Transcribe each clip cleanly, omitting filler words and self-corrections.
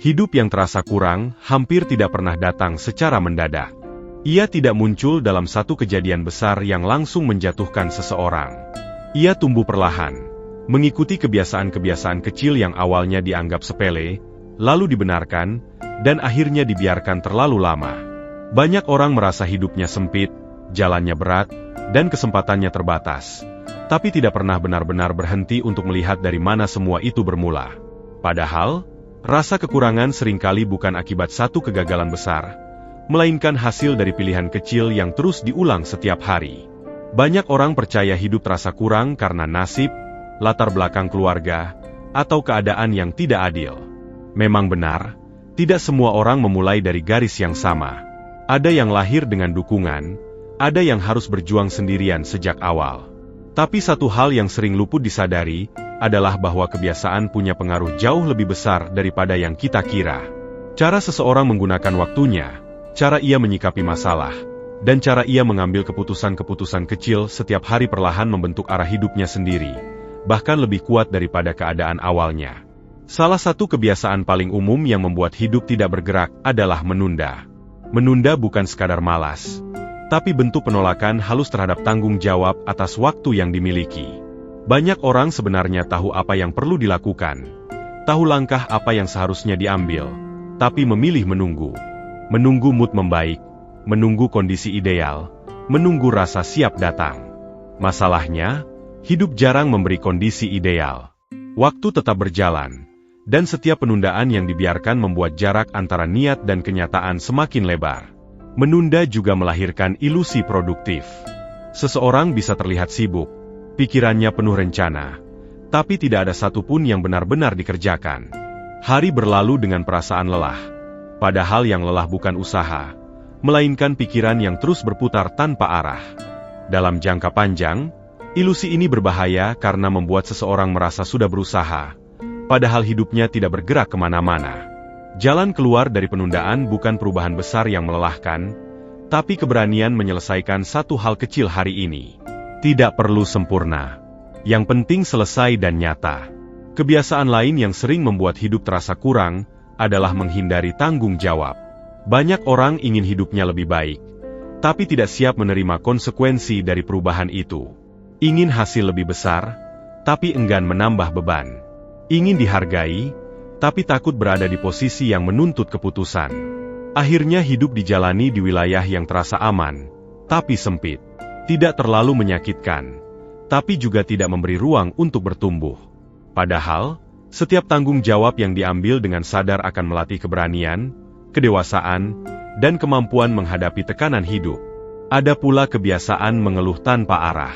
Hidup yang terasa kurang hampir tidak pernah datang secara mendadak. Ia tidak muncul dalam satu kejadian besar yang langsung menjatuhkan seseorang. Ia tumbuh perlahan, mengikuti kebiasaan-kebiasaan kecil yang awalnya dianggap sepele, lalu dibenarkan, dan akhirnya dibiarkan terlalu lama. Banyak orang merasa hidupnya sempit, jalannya berat, dan kesempatannya terbatas. Tapi tidak pernah benar-benar berhenti untuk melihat dari mana semua itu bermula. Padahal, rasa kekurangan seringkali bukan akibat satu kegagalan besar, melainkan hasil dari pilihan kecil yang terus diulang setiap hari. Banyak orang percaya hidup terasa kurang karena nasib, latar belakang keluarga, atau keadaan yang tidak adil. Memang benar, tidak semua orang memulai dari garis yang sama. Ada yang lahir dengan dukungan, ada yang harus berjuang sendirian sejak awal. Tapi satu hal yang sering luput disadari, adalah bahwa kebiasaan punya pengaruh jauh lebih besar daripada yang kita kira. Cara seseorang menggunakan waktunya, cara ia menyikapi masalah, dan cara ia mengambil keputusan-keputusan kecil setiap hari perlahan membentuk arah hidupnya sendiri, bahkan lebih kuat daripada keadaan awalnya. Salah satu kebiasaan paling umum yang membuat hidup tidak bergerak adalah menunda. Menunda bukan sekadar malas, tapi bentuk penolakan halus terhadap tanggung jawab atas waktu yang dimiliki. Banyak orang sebenarnya tahu apa yang perlu dilakukan, tahu langkah apa yang seharusnya diambil, tapi memilih menunggu. Menunggu mood membaik, menunggu kondisi ideal, menunggu rasa siap datang. Masalahnya, hidup jarang memberi kondisi ideal. Waktu tetap berjalan, dan setiap penundaan yang dibiarkan membuat jarak antara niat dan kenyataan semakin lebar. Menunda juga melahirkan ilusi produktif. Seseorang bisa terlihat sibuk, pikirannya penuh rencana, tapi tidak ada satupun yang benar-benar dikerjakan. Hari berlalu dengan perasaan lelah, padahal yang lelah bukan usaha, melainkan pikiran yang terus berputar tanpa arah. Dalam jangka panjang, ilusi ini berbahaya karena membuat seseorang merasa sudah berusaha, padahal hidupnya tidak bergerak kemana-mana. Jalan keluar dari penundaan bukan perubahan besar yang melelahkan, tapi keberanian menyelesaikan satu hal kecil hari ini. Tidak perlu sempurna. Yang penting selesai dan nyata. Kebiasaan lain yang sering membuat hidup terasa kurang, adalah menghindari tanggung jawab. Banyak orang ingin hidupnya lebih baik, tapi tidak siap menerima konsekuensi dari perubahan itu. Ingin hasil lebih besar, tapi enggan menambah beban. Ingin dihargai, tapi takut berada di posisi yang menuntut keputusan. Akhirnya hidup dijalani di wilayah yang terasa aman, tapi sempit. Tidak terlalu menyakitkan, tapi juga tidak memberi ruang untuk bertumbuh. Padahal, setiap tanggung jawab yang diambil dengan sadar akan melatih keberanian, kedewasaan, dan kemampuan menghadapi tekanan hidup. Ada pula kebiasaan mengeluh tanpa arah.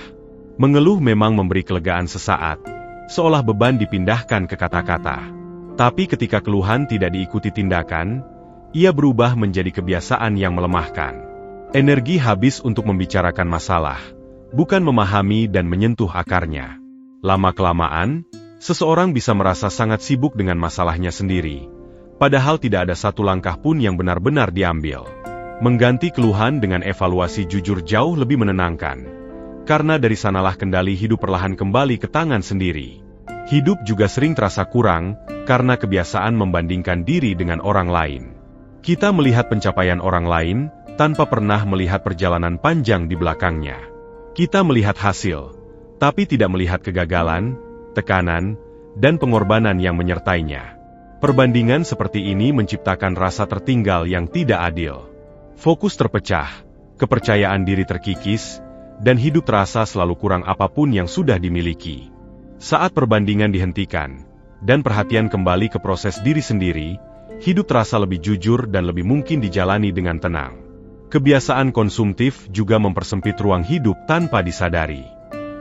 Mengeluh memang memberi kelegaan sesaat, seolah beban dipindahkan ke kata-kata. Tapi ketika keluhan tidak diikuti tindakan, ia berubah menjadi kebiasaan yang melemahkan. Energi habis untuk membicarakan masalah, bukan memahami dan menyentuh akarnya. Lama-kelamaan, seseorang bisa merasa sangat sibuk dengan masalahnya sendiri, padahal tidak ada satu langkah pun yang benar-benar diambil. Mengganti keluhan dengan evaluasi jujur jauh lebih menenangkan, karena dari sanalah kendali hidup perlahan kembali ke tangan sendiri. Hidup juga sering terasa kurang, karena kebiasaan membandingkan diri dengan orang lain. Kita melihat pencapaian orang lain, tanpa pernah melihat perjalanan panjang di belakangnya. Kita melihat hasil, tapi tidak melihat kegagalan, tekanan, dan pengorbanan yang menyertainya. Perbandingan seperti ini menciptakan rasa tertinggal yang tidak adil. Fokus terpecah, kepercayaan diri terkikis, dan hidup terasa selalu kurang apapun yang sudah dimiliki. Saat perbandingan dihentikan, dan perhatian kembali ke proses diri sendiri, hidup terasa lebih jujur dan lebih mungkin dijalani dengan tenang. Kebiasaan konsumtif juga mempersempit ruang hidup tanpa disadari.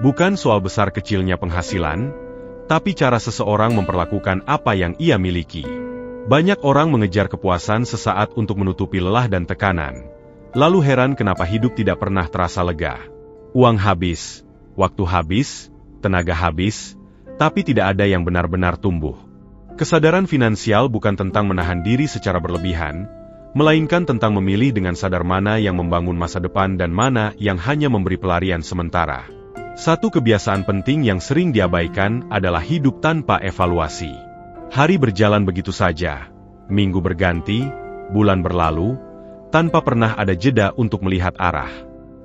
Bukan soal besar kecilnya penghasilan, tapi cara seseorang memperlakukan apa yang ia miliki. Banyak orang mengejar kepuasan sesaat untuk menutupi lelah dan tekanan, lalu heran kenapa hidup tidak pernah terasa lega. Uang habis, waktu habis, tenaga habis, tapi tidak ada yang benar-benar tumbuh. Kesadaran finansial bukan tentang menahan diri secara berlebihan, melainkan tentang memilih dengan sadar mana yang membangun masa depan dan mana yang hanya memberi pelarian sementara. Satu kebiasaan penting yang sering diabaikan adalah hidup tanpa evaluasi. Hari berjalan begitu saja, minggu berganti, bulan berlalu, tanpa pernah ada jeda untuk melihat arah.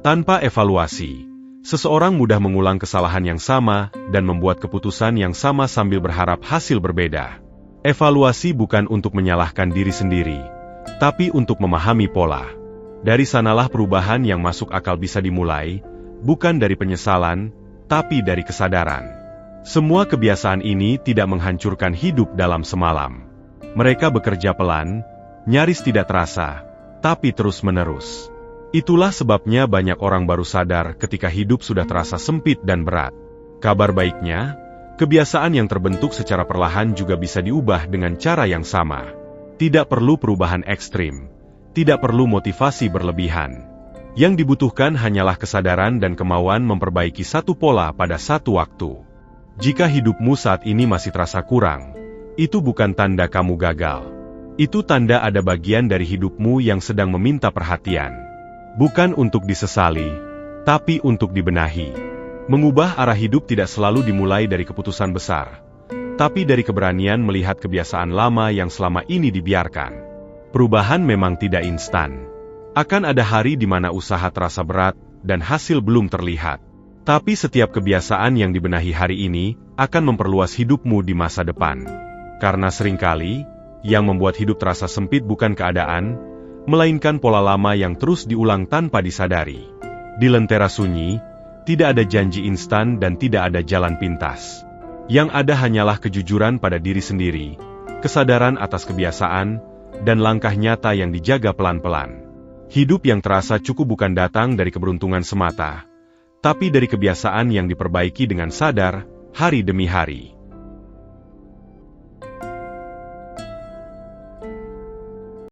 Tanpa evaluasi, seseorang mudah mengulang kesalahan yang sama dan membuat keputusan yang sama sambil berharap hasil berbeda. Evaluasi bukan untuk menyalahkan diri sendiri, tapi untuk memahami pola. Dari sanalah perubahan yang masuk akal bisa dimulai, bukan dari penyesalan, tapi dari kesadaran. Semua kebiasaan ini tidak menghancurkan hidup dalam semalam. Mereka bekerja pelan, nyaris tidak terasa, tapi terus-menerus. Itulah sebabnya banyak orang baru sadar ketika hidup sudah terasa sempit dan berat. Kabar baiknya, kebiasaan yang terbentuk secara perlahan juga bisa diubah dengan cara yang sama. Tidak perlu perubahan ekstrim, tidak perlu motivasi berlebihan. Yang dibutuhkan hanyalah kesadaran dan kemauan memperbaiki satu pola pada satu waktu. Jika hidupmu saat ini masih terasa kurang, itu bukan tanda kamu gagal. Itu tanda ada bagian dari hidupmu yang sedang meminta perhatian. Bukan untuk disesali, tapi untuk dibenahi. Mengubah arah hidup tidak selalu dimulai dari keputusan besar, tapi dari keberanian melihat kebiasaan lama yang selama ini dibiarkan. Perubahan memang tidak instan. Akan ada hari di mana usaha terasa berat dan hasil belum terlihat. Tapi setiap kebiasaan yang dibenahi hari ini akan memperluas hidupmu di masa depan. Karena seringkali, yang membuat hidup terasa sempit bukan keadaan, melainkan pola lama yang terus diulang tanpa disadari. Di lentera sunyi, tidak ada janji instan dan tidak ada jalan pintas. Yang ada hanyalah kejujuran pada diri sendiri, kesadaran atas kebiasaan, dan langkah nyata yang dijaga pelan-pelan. Hidup yang terasa cukup bukan datang dari keberuntungan semata, tapi dari kebiasaan yang diperbaiki dengan sadar, hari demi hari.